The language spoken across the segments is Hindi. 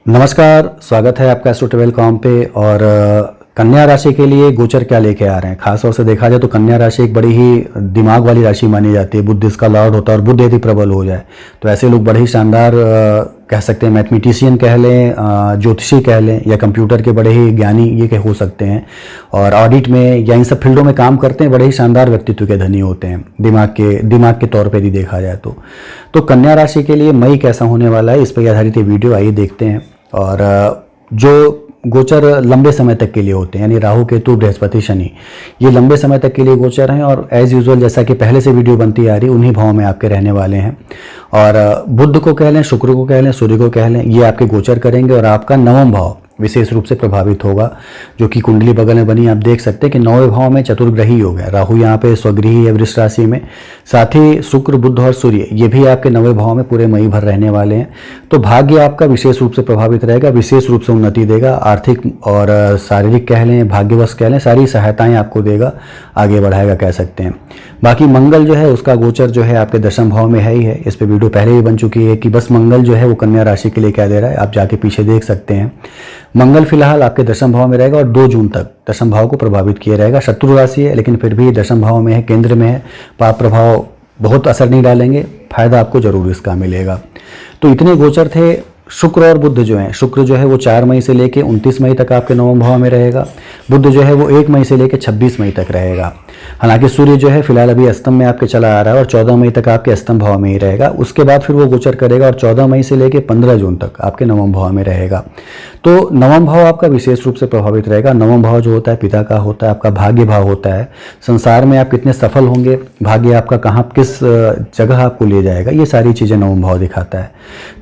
नमस्कार, स्वागत है आपका एस्ट्रो12com पे। और कन्या राशि के लिए गोचर क्या लेके आ रहे हैं। खास तौर से देखा जाए तो कन्या राशि एक बड़ी ही दिमाग वाली राशि मानी जाती है। बुध इसका लॉर्ड होता है और बुध यदि प्रबल हो जाए तो ऐसे लोग बड़े ही शानदार कह सकते हैं, मैथमेटिशियन कह लें, ज्योतिषी कह लें, या कंप्यूटर के बड़े ही ज्ञानी ये हो सकते हैं। और ऑडिट में या इन सब फील्डों में काम करते हैं, बड़े ही शानदार व्यक्तित्व के धनी होते हैं दिमाग के तौर पर ही देखा जाए तो कन्या राशि के लिए मई कैसा होने वाला है, इस पर आधारित ये वीडियो आइए देखते हैं। और जो गोचर लंबे समय तक के लिए होते हैं, यानी राहु केतु बृहस्पति शनि, ये लंबे समय तक के लिए गोचर हैं। और एज यूजुअल जैसा कि पहले से वीडियो बनती आ रही, उन्हीं भाव में आपके रहने वाले हैं। और बुध को कह लें, शुक्र को कह लें, सूर्य को कह लें, ये आपके गोचर करेंगे और आपका नवम भाव विशेष रूप से प्रभावित होगा। जो कि कुंडली बगल में बनी, आप देख सकते हैं कि नौवें भाव में चतुर्ग्रही हो गया। राहु यहाँ पे स्वगृही है वृष राशि में, साथ ही शुक्र, बुध और सूर्य ये भी आपके नौवें भाव में पूरे मई भर रहने वाले हैं। तो भाग्य आपका विशेष रूप से प्रभावित रहेगा, विशेष रूप से उन्नति देगा। आर्थिक और शारीरिक कह लें, भाग्यवश कह लें, सारी सहायताएं आपको देगा, आगे बढ़ाएगा कह सकते हैं। बाकी मंगल जो है उसका गोचर जो है आपके दशम भाव में है ही है। इस पर वीडियो पहले ही बन चुकी है कि बस मंगल जो है वो कन्या राशि के लिए क्या दे रहा है, आप जाके पीछे देख सकते हैं। मंगल फिलहाल आपके दशम भाव में रहेगा और 2 जून तक दशम भाव को प्रभावित किया रहेगा। शत्रु राशि है लेकिन फिर भी दशम भाव में है, केंद्र में है। पाप प्रभाव बहुत असर नहीं डालेंगे, फायदा आपको जरूर इसका मिलेगा। तो इतने गोचर थे। शुक्र और बुध जो है, शुक्र जो है वो 4 मई से लेके 29 मई तक आपके नवम भाव में रहेगा। बुध जो है वो 1 मई से लेके 26 मई तक रहेगा। हालांकि सूर्य जो है फिलहाल अभी अष्टम में आपके चला आ रहा है और 14 मई तक आपके अष्टम भाव में ही रहेगा। उसके बाद फिर वो गोचर करेगा और 14 मई से लेके 15 जून तक आपके नवम भाव में रहेगा। तो नवम भाव आपका विशेष रूप से प्रभावित रहेगा। नवम भाव जो होता है पिता का होता है, आपका भाग्य भाव होता है। संसार में आप कितने सफल होंगे, भाग्य आपका कहाँ किस जगह आपको ले जाएगा, ये सारी चीज़ें नवम भाव दिखाता है।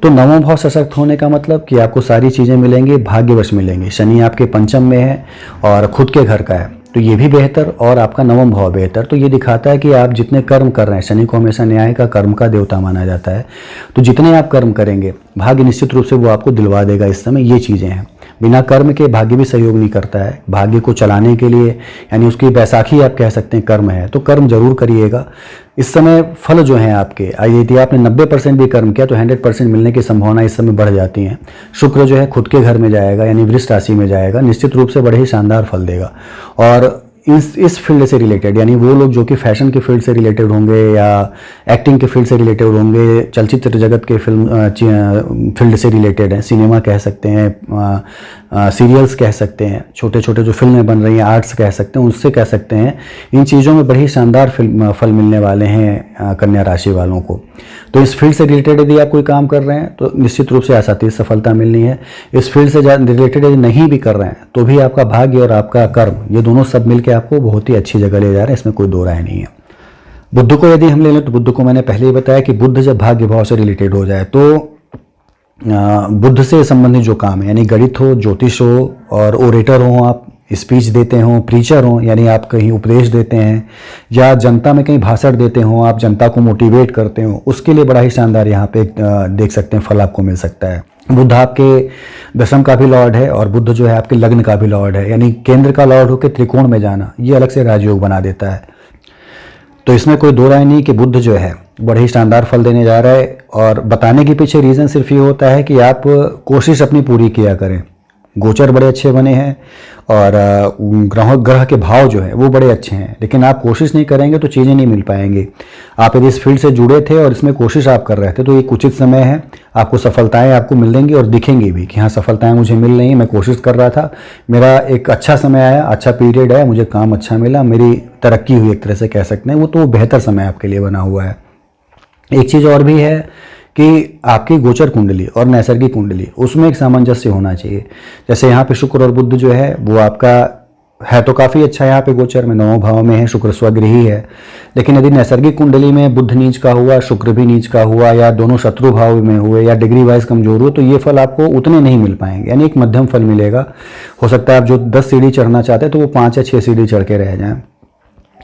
तो नवम भाव सशक्त होने का मतलब कि आपको सारी चीज़ें मिलेंगी, भाग्यवश मिलेंगी। शनि आपके पंचम में है और खुद के घर का है तो ये भी बेहतर, और आपका नवम भाव बेहतर। तो ये दिखाता है कि आप जितने कर्म कर रहे हैं, शनि को हमेशा न्याय का, कर्म का देवता माना जाता है। तो जितने आप कर्म करेंगे भाग्य निश्चित रूप से वो आपको दिलवा देगा। इस समय ये चीज़ें हैं। बिना कर्म के भाग्य भी सहयोग नहीं करता है। भाग्य को चलाने के लिए, यानी उसकी बैसाखी आप कह सकते हैं कर्म है, तो कर्म जरूर करिएगा। इस समय फल जो हैं आपके, यदि आपने 90% भी कर्म किया तो 100% मिलने की संभावना इस समय बढ़ जाती है। शुक्र जो है खुद के घर में जाएगा, यानी वृष राशि में जाएगा, निश्चित रूप से बड़े ही शानदार फल देगा। और इस फील्ड से रिलेटेड, यानी वो लोग जो कि फैशन के फील्ड से रिलेटेड होंगे या एक्टिंग के फील्ड से रिलेटेड होंगे, चलचित्र जगत के फील्ड से रिलेटेड हैं, सिनेमा कह सकते हैं, सीरियल्स कह सकते हैं, छोटे छोटे जो फिल्में बन रही हैं, आर्ट्स कह सकते हैं, उससे कह सकते हैं, इन चीज़ों में बड़ी शानदार फल मिलने वाले हैं कन्या राशि वालों को। तो इस फील्ड से रिलेटेड यदि आप कोई काम कर रहे हैं तो निश्चित रूप से आसानी से सफलता मिलनी है। इस फील्ड से रिलेटेड यदि नहीं भी कर रहे हैं तो भी आपका भाग्य और आपका कर्म, ये दोनों सब मिलकर आपको बहुत ही अच्छी जगह ले जा रहे हैं, इसमें कोई दो राय नहीं है। बुध को यदि हम ले लें तो बुध को मैंने पहले ही बताया कि बुध जब भाग्य भाव से रिलेटेड हो जाए तो बुध से संबंधित जो काम है, यानी गणित हो, ज्योतिष हो, और ओरेटर हो, आप स्पीच देते हो, प्रीचर हो, यानी आप कहीं उपदेश देते हैं या जनता में कहीं भाषण देते हो, आप जनता को मोटिवेट करते हो, उसके लिए बड़ा ही शानदार यहाँ पे देख सकते हैं फल आपको मिल सकता है। बुध आपके दशम का भी लॉर्ड है और बुध जो है आपके लग्न का भी लॉर्ड है, यानी केंद्र का लॉर्ड होकर त्रिकोण में जाना, ये अलग से राजयोग बना देता है। तो इसमें कोई दो राय नहीं कि बुध जो है बड़े ही शानदार फल देने जा रहा है। और बताने के पीछे रीज़न सिर्फ ये होता है कि आप कोशिश अपनी पूरी किया करें। गोचर बड़े अच्छे बने हैं और ग्रह के भाव जो है वो बड़े अच्छे हैं, लेकिन आप कोशिश नहीं करेंगे तो चीज़ें नहीं मिल पाएंगी। आप यदि इस फील्ड से जुड़े थे और इसमें कोशिश आप कर रहे थे तो ये उचित समय है, आपको सफलताएं आपको मिलेंगी और दिखेंगी भी कि हाँ सफलताएं मुझे मिल रही हैं, मैं कोशिश कर रहा था, मेरा एक अच्छा समय आया, अच्छा पीरियड आया, मुझे काम अच्छा मिला, मेरी तरक्की हुई एक तरह से कह सकते हैं। वो तो बेहतर समय आपके लिए बना हुआ है। एक चीज़ और भी है कि आपकी गोचर कुंडली और नैसर्गिक कुंडली, उसमें एक सामंजस्य होना चाहिए। जैसे यहाँ पे शुक्र और बुध जो है वो आपका है तो काफ़ी अच्छा, यहाँ पे गोचर में 9 भाव में है, शुक्र स्वगृही है। लेकिन यदि नैसर्गिक कुंडली में बुध नीच का हुआ, शुक्र भी नीच का हुआ, या दोनों शत्रु भाव में हुए, या डिग्री वाइज कमजोर हुए, तो ये फल आपको उतने नहीं मिल पाएंगे, यानी एक मध्यम फल मिलेगा। हो सकता है आप जो 10 सीढ़ी चढ़ना चाहते हैं तो वो 5 या 6 सीढ़ी चढ़ के रह जाएं।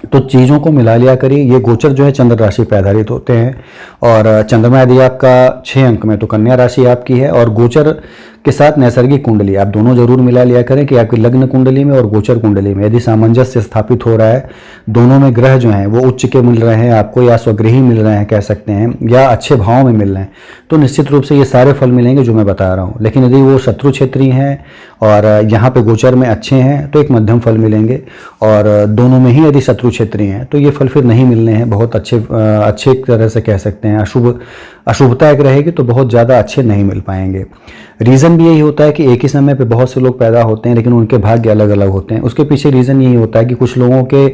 तो चीज़ों को मिला लिया करिए। ये गोचर जो है चंद्र राशि पर आधारित होते हैं और चंद्रमा यदि आपका 6 अंक में तो कन्या राशि आपकी है, और गोचर के साथ नैसर्गिक कुंडली आप दोनों जरूर मिला लिया करें कि आपकी लग्न कुंडली में और गोचर कुंडली में यदि सामंजस्य स्थापित हो रहा है, दोनों में ग्रह जो हैं वो उच्च के मिल रहे हैं आपको, या स्वगृही मिल रहे हैं कह सकते हैं, या अच्छे भाव में मिल रहे हैं, तो निश्चित रूप से ये सारे फल मिलेंगे जो मैं बता रहा हूँ। लेकिन यदि वो शत्रु क्षेत्रीय हैं और यहाँ पे गोचर में अच्छे हैं तो एक मध्यम फल मिलेंगे, और दोनों में ही यदि शत्रु क्षेत्रीय हैं तो ये फल फिर नहीं मिलने हैं, बहुत अच्छे तरह से कह सकते हैं अशुभता एक रहेगी तो बहुत ज़्यादा अच्छे नहीं मिल पाएंगे। रीज़न भी यही होता है कि एक ही समय पे बहुत से लोग पैदा होते हैं लेकिन उनके भाग्य अलग अलग होते हैं। उसके पीछे रीज़न यही होता है कि कुछ लोगों के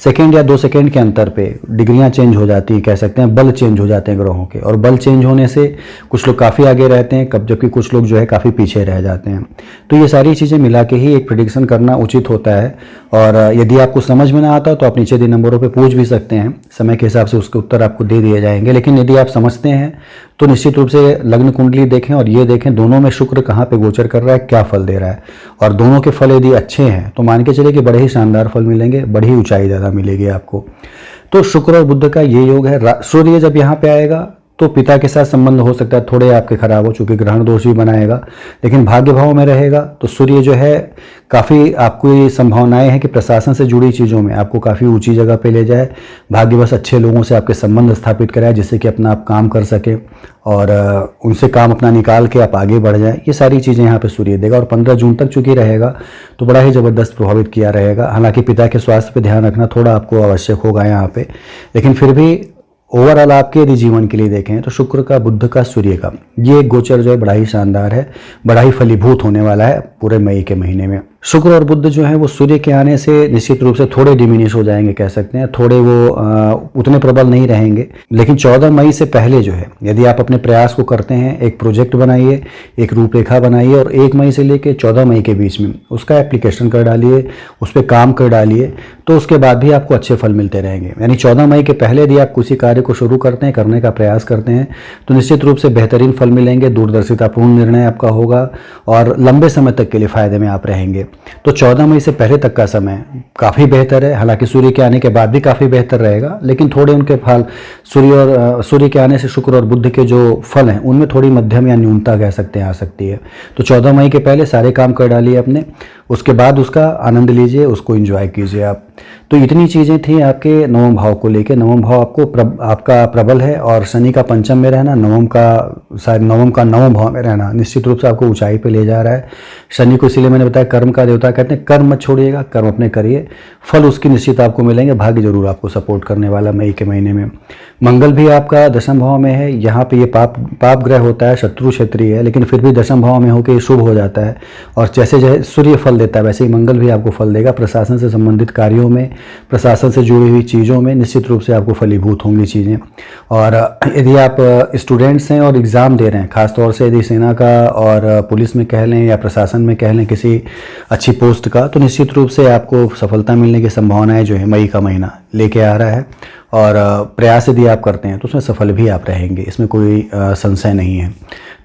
सेकंड या 2 सेकंड के अंतर पे डिग्रियां चेंज हो जाती हैं, कह सकते हैं बल चेंज हो जाते हैं ग्रहों के, और बल चेंज होने से कुछ लोग काफ़ी आगे रहते हैं जबकि कुछ लोग जो है काफ़ी पीछे रह जाते हैं। तो ये सारी चीज़ें मिला के ही एक प्रिडिक्शन करना उचित होता है। और यदि आपको समझ में ना आता तो आप नीचे दिए नंबरों पर पूछ भी सकते हैं, समय के हिसाब से उसके उत्तर आपको दे दिए जाएंगे। लेकिन यदि आप समझते हैं तो निश्चित रूप से लग्न कुंडली देखें और ये देखें दोनों में शुक्र कहाँ पे गोचर कर रहा है, क्या फल दे रहा है, और दोनों के फल यदि अच्छे हैं तो मान के चलिए कि बड़े ही शानदार फल मिलेंगे, बड़ी ही ऊंचाई ज़्यादा मिलेगी आपको। तो शुक्र और बुध का ये योग है। सूर्य जब यहाँ पे आएगा तो पिता के साथ संबंध हो सकता है थोड़े आपके खराब हो, चूंकि ग्रहण दोष भी बनाएगा, लेकिन भाग्य भाव में रहेगा तो सूर्य जो है काफ़ी आपको ये संभावनाएं हैं कि प्रशासन से जुड़ी चीज़ों में आपको काफ़ी ऊंची जगह पे ले जाए, भाग्यवश अच्छे लोगों से आपके संबंध स्थापित कराए जिससे कि अपना आप काम कर सके और उनसे काम अपना निकाल के आप आगे बढ़ जाए। ये सारी चीज़ें यहाँ पे सूर्य देगा, और 15 जून तक चूंकि रहेगा तो बड़ा ही ज़बरदस्त प्रभावित किया रहेगा। हालांकि पिता के स्वास्थ्य पे ध्यान रखना थोड़ा आपको आवश्यक होगा यहाँ पे, लेकिन फिर भी ओवरऑल आपके यदि जीवन के लिए देखें तो शुक्र का, बुध का, सूर्य का ये गोचर जो है बड़ा ही शानदार है, बड़ा ही फलीभूत होने वाला है पूरे मई के महीने में। शुक्र और बुध जो है वो सूर्य के आने से निश्चित रूप से थोड़े डिमिनिश हो जाएंगे, कह सकते हैं थोड़े वो उतने प्रबल नहीं रहेंगे। लेकिन 14 मई से पहले जो है यदि आप अपने प्रयास को करते हैं, एक प्रोजेक्ट बनाइए, एक रूपरेखा बनाइए और 1 मई से लेकर 14 मई के बीच में उसका एप्लीकेशन कर डालिए, उस पर काम कर डालिए, तो उसके बाद भी आपको अच्छे फल मिलते रहेंगे। यानी 14 मई के पहले यदि आप किसी कार्य को शुरू करते हैं, करने का प्रयास करते हैं तो निश्चित रूप से बेहतरीन फल मिलेंगे, दूरदर्शितापूर्ण निर्णय आपका होगा और लंबे समय तक के लिए फायदे में आप रहेंगे। तो 14 मई से पहले तक का समय काफ़ी बेहतर है। हालांकि सूर्य के आने के बाद भी काफ़ी बेहतर रहेगा, लेकिन थोड़े उनके फल सूर्य के आने से शुक्र और बुध के जो फल हैं उनमें थोड़ी मध्यम या न्यूनता कह सकते हैं आ सकती है। तो 14 मई के पहले सारे काम कर डालिए अपने, उसके बाद उसका आनंद लीजिए, उसको एंजॉय कीजिए आप। तो इतनी चीज़ें थी आपके नवम भाव को लेके। नवम भाव आपका प्रबल है और शनि का पंचम में रहना, नवम का नवम भाव में रहना निश्चित रूप से आपको ऊंचाई पे ले जा रहा है। शनि को इसीलिए मैंने बताया कर्म का देवता कहते हैं, कर्म मत छोड़िएगा, कर्म अपने करिए, फल उसकी निश्चित आपको मिलेंगे, भाग्य जरूर आपको सपोर्ट करने वाला मई के महीने में। मंगल भी आपका दशम भाव में है, यहाँ पे ये पाप ग्रह होता है, शत्रु क्षेत्रीय है, लेकिन फिर भी दशम भाव में होकर शुभ हो जाता है। और जैसे जैसे सूर्य फल देता है वैसे ही मंगल भी आपको फल देगा। प्रशासन से संबंधित कार्यों में, प्रशासन से जुड़ी हुई चीज़ों में निश्चित रूप से आपको फलीभूत होंगी चीज़ें। और यदि आप स्टूडेंट्स हैं और एग्ज़ाम दे रहे हैं, खासतौर से यदि सेना का और पुलिस में कह लें या प्रशासन में कह लें किसी अच्छी पोस्ट का, तो निश्चित रूप से आपको सफलता मिलने की संभावनाएं जो है मई का महीना लेके आ रहा है। और प्रयास यदि आप करते हैं तो उसमें सफल भी आप रहेंगे, इसमें कोई संशय नहीं है।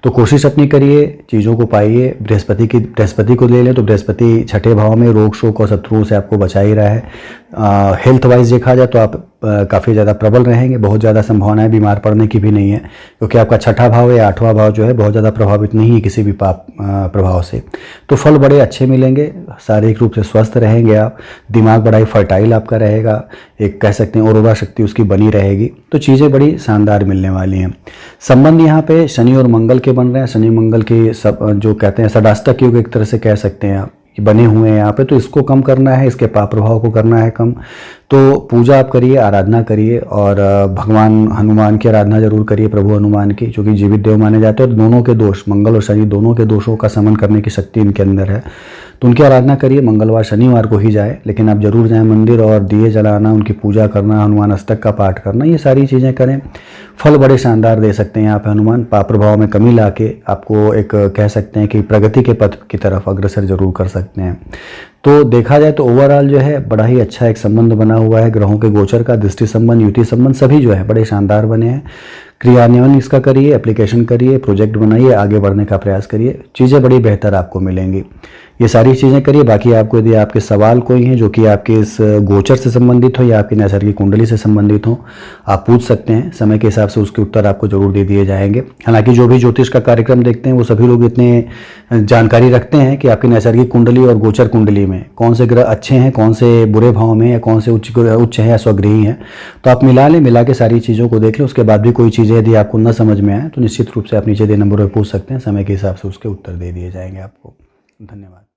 तो कोशिश अपनी करिए, चीज़ों को पाइए। बृहस्पति को ले लें तो बृहस्पति छठे भाव में रोग शोक और शत्रुओं से आपको बचा ही रहा है। हेल्थ वाइज देखा जाए तो आप काफ़ी ज़्यादा प्रबल रहेंगे, बहुत ज़्यादा संभावनाएं बीमार पड़ने की भी नहीं है, क्योंकि आपका छठा भाव या 8वां भाव जो है बहुत ज़्यादा प्रभावित नहीं है किसी भी पाप प्रभाव से। तो फल बड़े अच्छे मिलेंगे, शारीरिक रूप से स्वस्थ रहेंगे आप, दिमाग बड़ा ही फर्टाइल आपका रहेगा, एक कह सकते हैं औरोरा शक्ति उसकी बनी रहेगी। तो चीज़ें बड़ी शानदार मिलने वाली हैं। संबंध यहाँ पे शनि और मंगल के बन रहे हैं, शनि मंगल की जो कहते हैं षडाष्टक योग एक तरह से कह सकते हैं आप, बने हुए हैं यहाँ पे। तो इसको कम करना है, इसके पाप प्रभाव को करना है कम। तो पूजा आप करिए, आराधना करिए और भगवान हनुमान की आराधना जरूर करिए, प्रभु हनुमान की, जो कि जीवित देव माने जाते हैं और दोनों के दोष, मंगल और शनि दोनों के दोषों का समन करने की शक्ति इनके अंदर है। तो उनकी आराधना करिए, मंगलवार शनिवार को ही जाए, लेकिन आप जरूर जाएं मंदिर और दिए जलाना, उनकी पूजा करना, हनुमान अष्टक का पाठ करना, ये सारी चीज़ें करें। फल बड़े शानदार दे सकते हैं यहाँ पे हनुमान। पाप प्रभाव में कमी ला के आपको एक कह सकते हैं कि प्रगति के पथ की तरफ अग्रसर जरूर कर सकते हैं। तो देखा जाए तो ओवरऑल जो है बड़ा ही अच्छा एक संबंध बना हुआ है ग्रहों के गोचर का, दृष्टि संबंध, युति संबंध सभी जो है बड़े शानदार बने हैं। क्रियान्वयन इसका करिए, एप्लीकेशन करिए, प्रोजेक्ट बनाइए, आगे बढ़ने का प्रयास करिए, चीज़ें बड़ी बेहतर आपको मिलेंगी। ये सारी चीज़ें करिए। बाकी आपको यदि आपके सवाल कोई हैं जो कि आपके इस गोचर से संबंधित हो या आपकी नैसर्गिक कुंडली से संबंधित हो, आप पूछ सकते हैं। समय के हिसाब से उसके उत्तर आपको ज़रूर दे दिए जाएंगे। हालांकि जो भी ज्योतिष का कार्यक्रम देखते हैं वो सभी लोग इतने जानकारी रखते हैं कि आपकी नैसर्गिक कुंडली और गोचर कुंडली में कौन से ग्रह अच्छे हैं, कौन से बुरे भाव में, या कौन से उच्च है या स्वगृही हैं। तो आप मिला लें, मिला के सारी चीज़ों को देख लें। उसके बाद भी कोई चीज़ें यदि आपको न समझ में आए तो निश्चित रूप से आप नीचे दे नंबर पर पूछ सकते हैं। समय के हिसाब से उसके उत्तर दे दिए जाएंगे आपको। धन्यवाद।